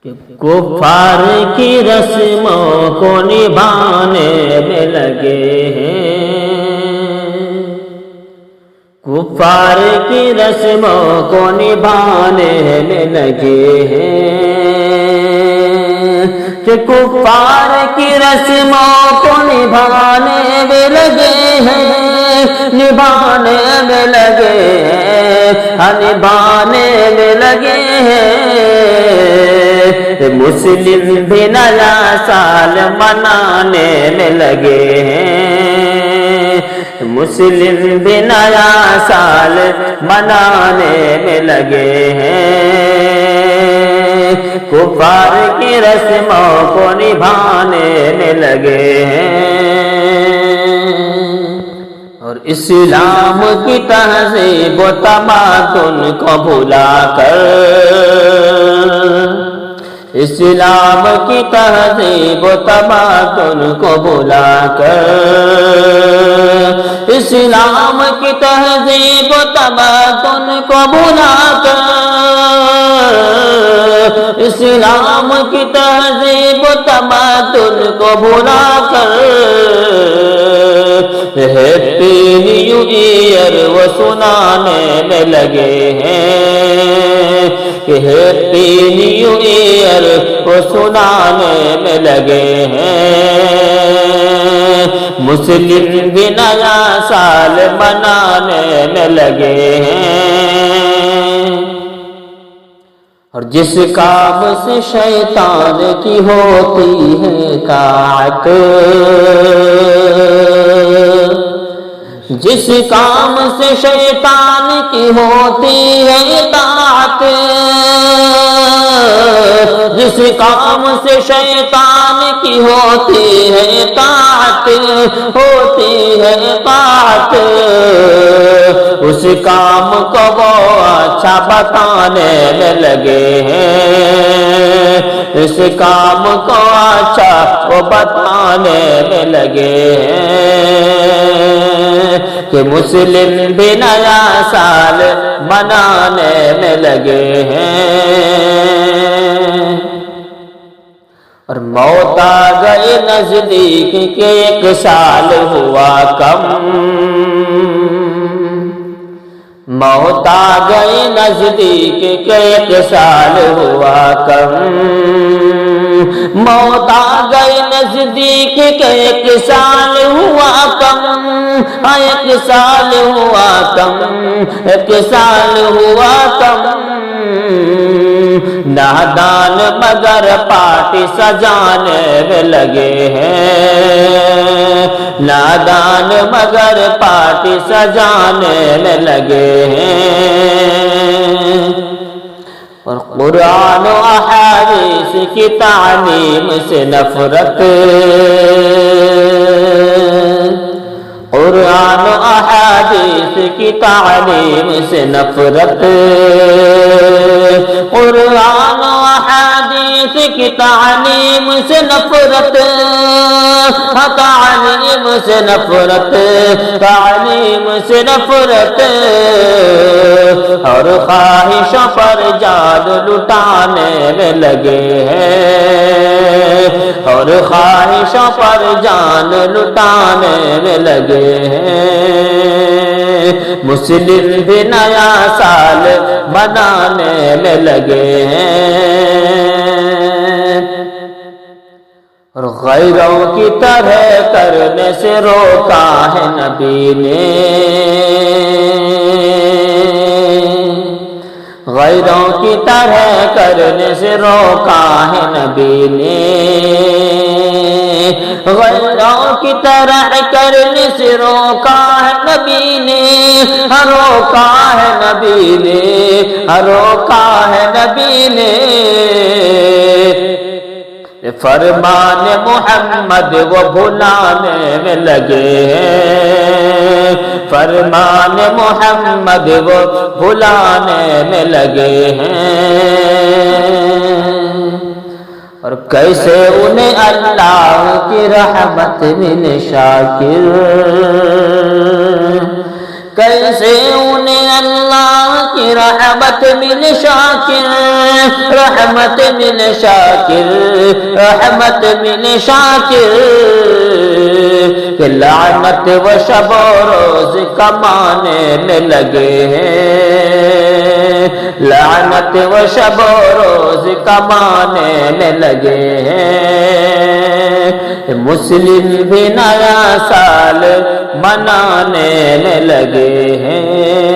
کہ کفار کی رسموں کو نبھانے میں لگے ہیں، کفار کی رسموں کو نبھانے میں لگے ہیں، کہ کفار کی رسموں کو نبھانے میں لگے ہیں، نبھانے میں لگے ہیں، نبھانے میں لگے ہیں۔ مسلم بھی نیا سال منانے میں لگے ہیں، مسلم بھی نیا سال منانے میں لگے ہیں، کفار کی رسموں کو نبھانے میں لگے ہیں، اور اسلام کی تہذیب و تمدن کو بھلا کر، اسلام کی تہذیب و تمدن کو بھلا کر، اسلام کی تہذیب و تمدن کو بھلا کر، اسلام کی تہذیب و تمدن کو بھلا کر، ہیپی نیو ایئر وہ سنانے میں لگے ہیں، کہ ہیپی نیو ایئر وہ سنانے میں لگے ہیں، مسلم بھی نیا سال منانے میں لگے ہیں، اور جس کام سے شیطان کی ہوتی ہے طاعت، جس کام سے شیطان کی ہوتی ہے اطاعت، جس کام سے شیطان کی ہوتی ہے اطاعت، ہوتی ہے اطاعت، اس کام کو وہ اچھا بتانے میں لگے ہیں، اس کام کو اچھا وہ بتانے میں لگے ہیں، کہ مسلم بھی نیا سال منانے میں لگے ہیں، اور موت آ گئی نزدیک کہ 1 سال ہوا کم، موت آ گئی نزدیک کہ 1 سال ہوا کم، موت آ گئی نزدیک کہ 1 سال ہوا کم، 1 سال ہوا کم، 1 سال ہوا کم، نادان مگر پارٹی سجانے میں لگے ہیں، نادان مگر پارٹی سجانے میں لگے ہیں، اور قرآن و احادیث کی تعلیم سے نفرت، قرآن و احادیث کی تعلیم سے نفرت، قرآن و احادیث کی تعلیم سے نفرت، تعلیم سے نفرت، تعلیم سے نفرت، اور خواہشوں پر جان لٹانے میں لگے ہیں، اور خواہشوں پر جان لٹانے میں لگے ہیں، مسلم بھی نیا سال منانے میں لگے ہیں، اور غیروں کی طرح کرنے سے روکا ہے نبی نے، غیروں کی طرح کرنے سے روکا ہے نبی نے، غیروں کی طرح کرنے سے روکا ہے نبی نے، روکا ہے نبی نے، روکا ہے نبی نے، فرمان محمد وہ بھلانے میں لگے ہیں، فرمان محمد وہ بھلانے میں لگے ہیں، اور کیسے انہیں اللہ کی رحمت ملے شاکر، کیسے انہیں اللہ کی رحمت مل شاکر، رحمت مل شاکر، رحمت مل شاکر، کہ لعنت و شب و روز کمانے میں لگے ہیں، لعنت و شب و روز کمانے میں لگے ہیں، مسلم بھی نیا سال منانے میں لگے ہیں۔